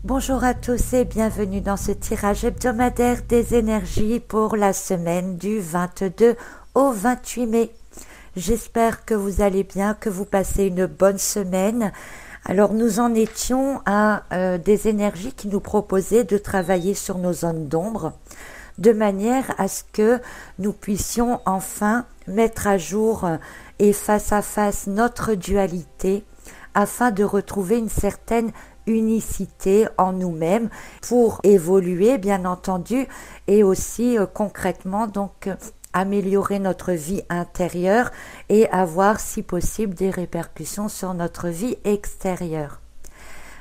Bonjour à tous et bienvenue dans ce tirage hebdomadaire des énergies pour la semaine du 22 au 28 mai. J'espère que vous allez bien, que vous passez une bonne semaine. Alors nous en étions à des énergies qui nous proposaient de travailler sur nos zones d'ombre, de manière à ce que nous puissions enfin mettre à jour et face à face notre dualité, afin de retrouver une certaine unicité en nous-mêmes pour évoluer bien entendu et aussi concrètement donc améliorer notre vie intérieure et avoir si possible des répercussions sur notre vie extérieure.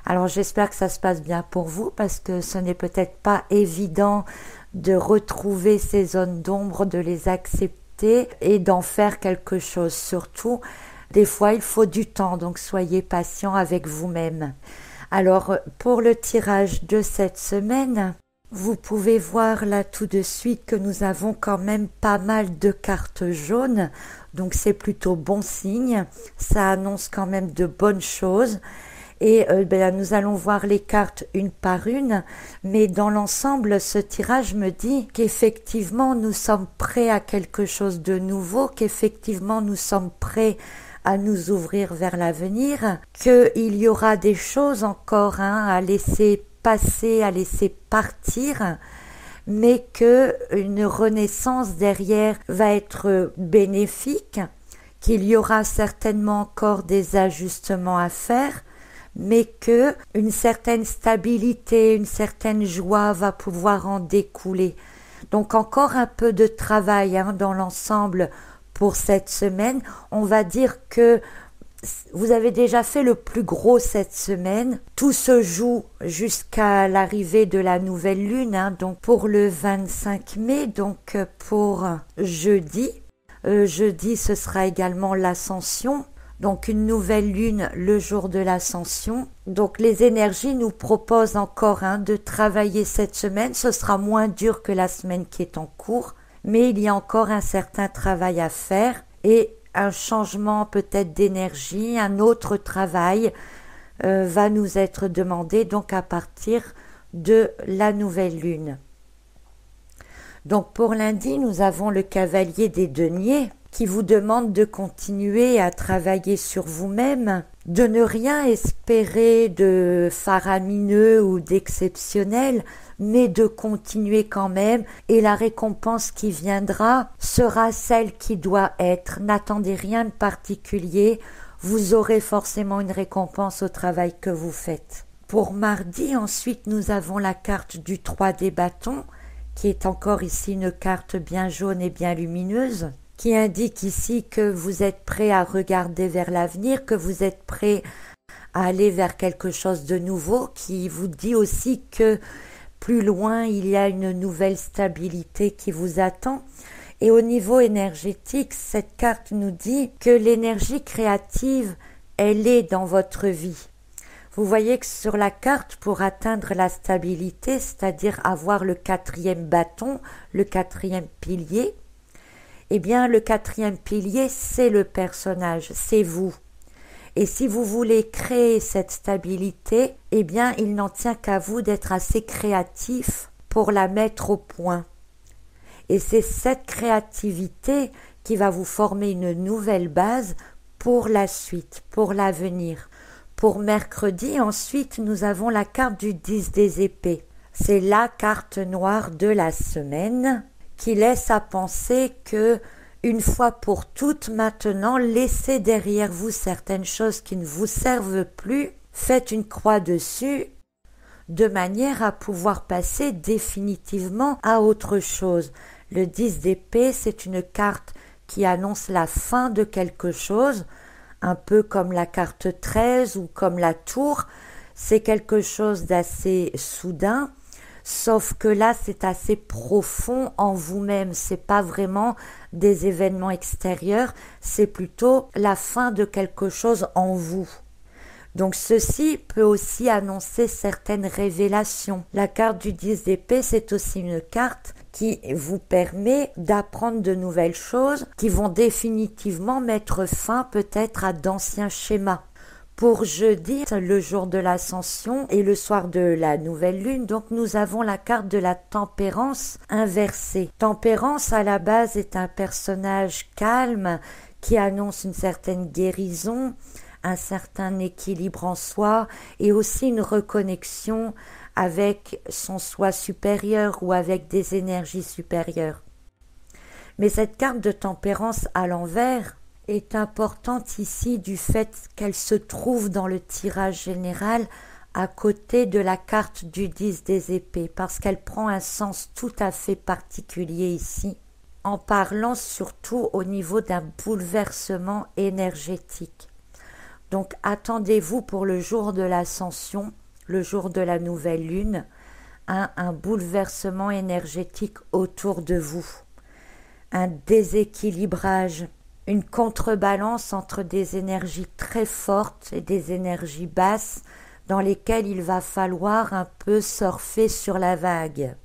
Alors j'espère que ça se passe bien pour vous parce que ce n'est peut-être pas évident de retrouver ces zones d'ombre, de les accepter et d'en faire quelque chose. Surtout, des fois il faut du temps, donc soyez patient avec vous-même. Alors, pour le tirage de cette semaine, vous pouvez voir là tout de suite que nous avons quand même pas mal de cartes jaunes, donc c'est plutôt bon signe, ça annonce quand même de bonnes choses. Et nous allons voir les cartes une par une, mais dans l'ensemble, ce tirage me dit qu'effectivement nous sommes prêts à quelque chose de nouveau, qu'effectivement nous sommes prêts à nous ouvrir vers l'avenir, qu'il y aura des choses encore à laisser passer, à laisser partir, mais qu'une renaissance derrière va être bénéfique, qu'il y aura certainement encore des ajustements à faire, mais qu'une certaine stabilité, une certaine joie va pouvoir en découler. Donc encore un peu de travail dans l'ensemble pour cette semaine. On va dire que vous avez déjà fait le plus gros cette semaine. Tout se joue jusqu'à l'arrivée de la nouvelle lune, donc pour le 25 mai, donc pour jeudi. Jeudi, ce sera également l'ascension. Donc une nouvelle lune le jour de l'ascension. Donc les énergies nous proposent encore de travailler cette semaine. Ce sera moins dur que la semaine qui est en cours, mais il y a encore un certain travail à faire et un changement peut-être d'énergie, un autre travail va nous être demandé donc à partir de la nouvelle lune. Donc pour lundi, nous avons le cavalier des deniers qui vous demande de continuer à travailler sur vous-même, de ne rien espérer de faramineux ou d'exceptionnel, mais de continuer quand même, et la récompense qui viendra sera celle qui doit être. N'attendez rien de particulier, vous aurez forcément une récompense au travail que vous faites. Pour mardi, ensuite, nous avons la carte du 3 des bâtons, qui est encore ici une carte bien jaune et bien lumineuse, qui indique ici que vous êtes prêt à regarder vers l'avenir, que vous êtes prêt à aller vers quelque chose de nouveau, qui vous dit aussi que plus loin, il y a une nouvelle stabilité qui vous attend. Et au niveau énergétique, cette carte nous dit que l'énergie créative, elle est dans votre vie. Vous voyez que sur la carte, pour atteindre la stabilité, c'est-à-dire avoir le 4e bâton, le 4e pilier, eh bien, le 4e pilier, c'est le personnage, c'est vous. Et si vous voulez créer cette stabilité, eh bien, il n'en tient qu'à vous d'être assez créatif pour la mettre au point. Et c'est cette créativité qui va vous former une nouvelle base pour la suite, pour l'avenir. Pour mercredi, ensuite, nous avons la carte du 10 des épées. C'est la carte noire de la semaine qui laisse à penser que une fois pour toutes maintenant, laissez derrière vous certaines choses qui ne vous servent plus, faites une croix dessus de manière à pouvoir passer définitivement à autre chose. Le 10 d'épée, c'est une carte qui annonce la fin de quelque chose, un peu comme la carte 13 ou comme la tour. C'est quelque chose d'assez soudain, sauf que là, c'est assez profond en vous-même. C'est pas vraiment des événements extérieurs, c'est plutôt la fin de quelque chose en vous. Donc ceci peut aussi annoncer certaines révélations. La carte du 10 d'épée, c'est aussi une carte qui vous permet d'apprendre de nouvelles choses qui vont définitivement mettre fin peut-être à d'anciens schémas. Pour jeudi, le jour de l'ascension et le soir de la nouvelle lune, donc nous avons la carte de la tempérance inversée. Tempérance à la base est un personnage calme qui annonce une certaine guérison, un certain équilibre en soi et aussi une reconnexion avec son soi supérieur ou avec des énergies supérieures. Mais cette carte de tempérance à l'envers est importante ici du fait qu'elle se trouve dans le tirage général à côté de la carte du 10 des épées, parce qu'elle prend un sens tout à fait particulier ici, en parlant surtout au niveau d'un bouleversement énergétique. Donc attendez-vous pour le jour de l'ascension, le jour de la nouvelle lune, à un bouleversement énergétique autour de vous, un déséquilibrage, une contrebalance entre des énergies très fortes et des énergies basses dans lesquelles il va falloir un peu surfer sur la vague.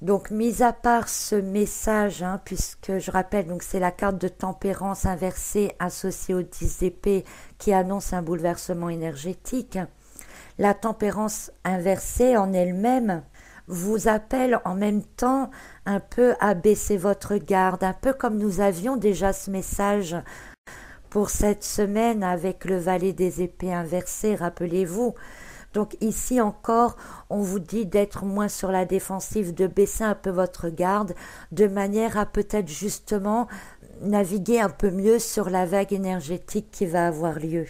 Donc, mis à part ce message, puisque je rappelle, donc c'est la carte de tempérance inversée associée au 10 d'épée qui annonce un bouleversement énergétique, la tempérance inversée en elle-même vous appelle en même temps un peu à baisser votre garde, un peu comme nous avions déjà ce message pour cette semaine avec le valet des épées inversé, rappelez-vous. Donc ici encore, on vous dit d'être moins sur la défensive, de baisser un peu votre garde, de manière à peut-être justement naviguer un peu mieux sur la vague énergétique qui va avoir lieu.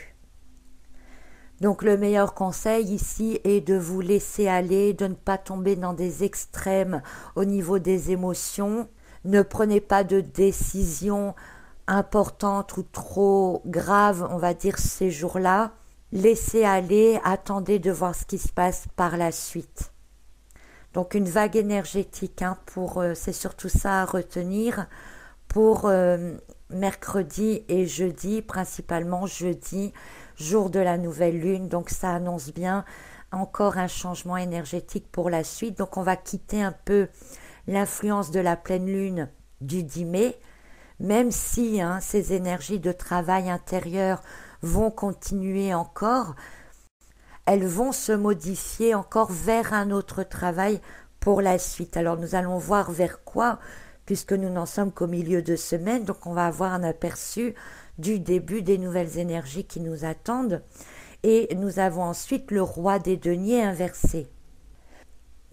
Donc le meilleur conseil ici est de vous laisser aller, de ne pas tomber dans des extrêmes au niveau des émotions. Ne prenez pas de décisions importantes ou trop graves, on va dire, ces jours-là. Laissez aller, attendez de voir ce qui se passe par la suite. Donc une vague énergétique, c'est surtout ça à retenir pour mercredi et jeudi, principalement jeudi, jour de la nouvelle lune, donc ça annonce bien encore un changement énergétique pour la suite. Donc on va quitter un peu l'influence de la pleine lune du 10 mai, même si ces énergies de travail intérieur vont continuer encore, elles vont se modifier encore vers un autre travail pour la suite. Alors nous allons voir vers quoi, puisque nous n'en sommes qu'au milieu de semaine, donc on va avoir un aperçu du début des nouvelles énergies qui nous attendent. Et nous avons ensuite le roi des deniers inversé.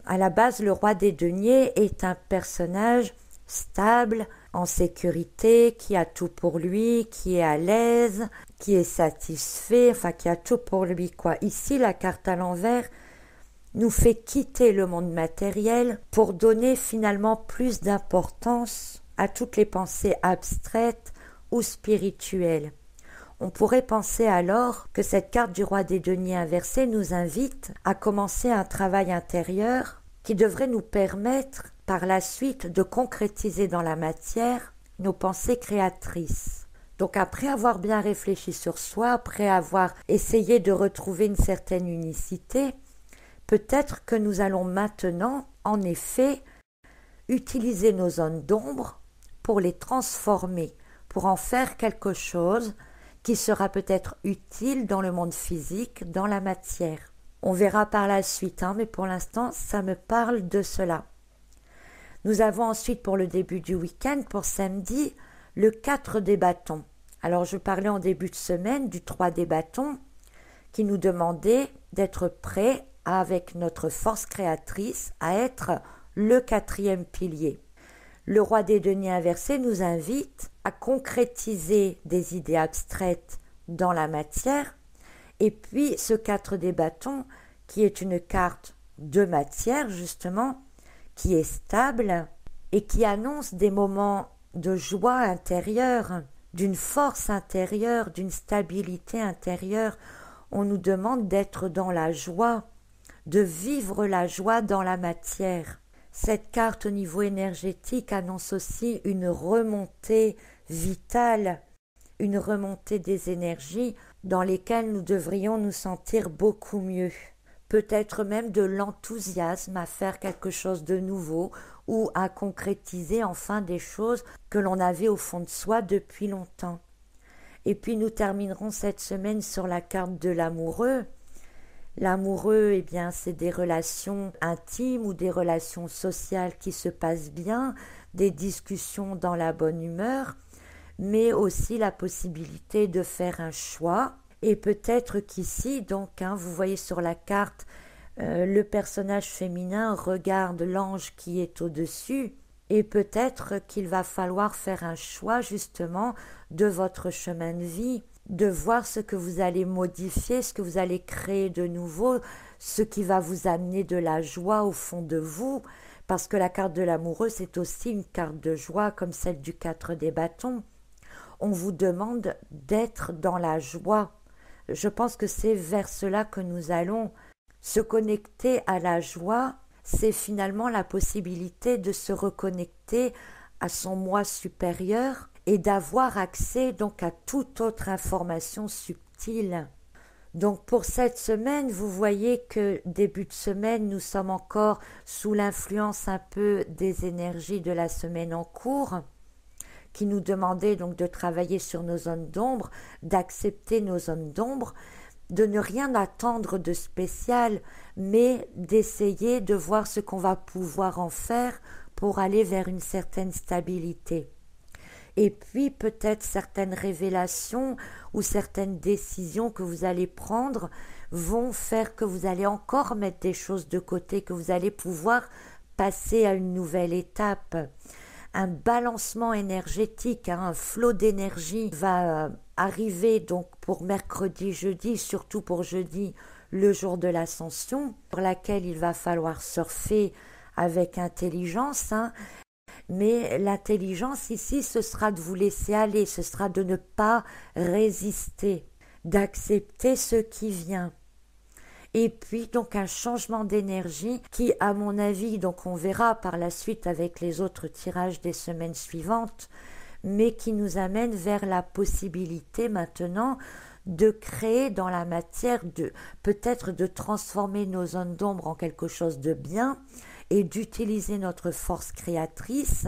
À la base, le roi des deniers est un personnage stable, en sécurité, qui a tout pour lui, qui est à l'aise, qui est satisfait, qui a tout pour lui, quoi. Ici, la carte à l'envers nous fait quitter le monde matériel pour donner finalement plus d'importance à toutes les pensées abstraites ou spirituelles. On pourrait penser alors que cette carte du roi des deniers inversé nous invite à commencer un travail intérieur qui devrait nous permettre par la suite de concrétiser dans la matière nos pensées créatrices. Donc après avoir bien réfléchi sur soi, après avoir essayé de retrouver une certaine unicité, peut-être que nous allons maintenant, en effet, utiliser nos zones d'ombre pour les transformer, pour en faire quelque chose qui sera peut-être utile dans le monde physique, dans la matière. On verra par la suite, mais pour l'instant, ça me parle de cela. Nous avons ensuite pour le début du week-end, pour samedi, le 4 des bâtons. Alors je parlais en début de semaine du 3 des bâtons qui nous demandait d'être prêts avec notre force créatrice à être le 4e pilier. Le roi des deniers inversé nous invite à concrétiser des idées abstraites dans la matière. Et puis ce 4 des bâtons qui est une carte de matière justement, qui est stable et qui annonce des moments de joie intérieure, d'une force intérieure, d'une stabilité intérieure. On nous demande d'être dans la joie, de vivre la joie dans la matière. Cette carte au niveau énergétique annonce aussi une remontée vitale, une remontée des énergies dans lesquelles nous devrions nous sentir beaucoup mieux. Peut-être même de l'enthousiasme à faire quelque chose de nouveau ou à concrétiser enfin des choses que l'on avait au fond de soi depuis longtemps. Et puis nous terminerons cette semaine sur la carte de l'amoureux. L'amoureux, eh bien, c'est des relations intimes ou des relations sociales qui se passent bien, des discussions dans la bonne humeur, mais aussi la possibilité de faire un choix. Et peut-être qu'ici, donc, vous voyez sur la carte, le personnage féminin regarde l'ange qui est au-dessus, et peut-être qu'il va falloir faire un choix justement de votre chemin de vie, de voir ce que vous allez modifier, ce que vous allez créer de nouveau, ce qui va vous amener de la joie au fond de vous, parce que la carte de l'amoureux, c'est aussi une carte de joie comme celle du 4 des bâtons. On vous demande d'être dans la joie. Je pense que c'est vers cela que nous allons. Se connecter à la joie, c'est finalement la possibilité de se reconnecter à son moi supérieur et d'avoir accès donc à toute autre information subtile. Donc pour cette semaine, vous voyez que début de semaine, nous sommes encore sous l'influence un peu des énergies de la semaine en cours, qui nous demandaient donc de travailler sur nos zones d'ombre, d'accepter nos zones d'ombre, de ne rien attendre de spécial, mais d'essayer de voir ce qu'on va pouvoir en faire pour aller vers une certaine stabilité. Et puis peut-être certaines révélations ou certaines décisions que vous allez prendre vont faire que vous allez encore mettre des choses de côté, que vous allez pouvoir passer à une nouvelle étape. Un balancement énergétique, un flot d'énergie va arriver donc pour mercredi, jeudi, surtout pour jeudi, le jour de l'ascension, pour laquelle il va falloir surfer avec intelligence. Mais l'intelligence ici, ce sera de vous laisser aller, ce sera de ne pas résister, d'accepter ce qui vient. Et puis donc un changement d'énergie qui, à mon avis, donc on verra par la suite avec les autres tirages des semaines suivantes, mais qui nous amène vers la possibilité maintenant de créer dans la matière, peut-être de transformer nos zones d'ombre en quelque chose de bien et d'utiliser notre force créatrice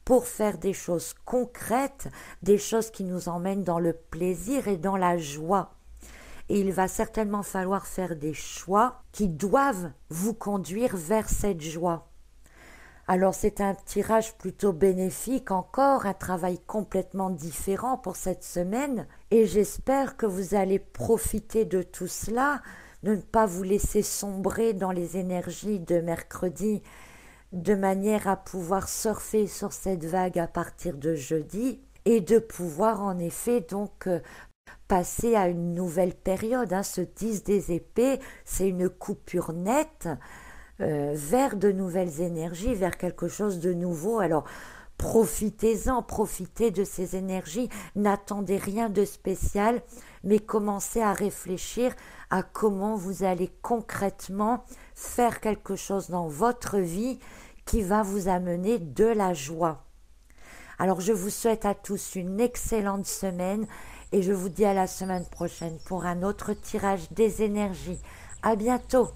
pour faire des choses concrètes, des choses qui nous emmènent dans le plaisir et dans la joie. Et il va certainement falloir faire des choix qui doivent vous conduire vers cette joie. Alors c'est un tirage plutôt bénéfique encore, un travail complètement différent pour cette semaine et j'espère que vous allez profiter de tout cela, de ne pas vous laisser sombrer dans les énergies de mercredi de manière à pouvoir surfer sur cette vague à partir de jeudi et de pouvoir en effet donc passer à une nouvelle période. Ce 10 des épées, c'est une coupure nette vers de nouvelles énergies, vers quelque chose de nouveau. Alors profitez-en, profitez de ces énergies, n'attendez rien de spécial, mais commencez à réfléchir à comment vous allez concrètement faire quelque chose dans votre vie qui va vous amener de la joie. Alors je vous souhaite à tous une excellente semaine et je vous dis à la semaine prochaine pour un autre tirage des énergies. À bientôt.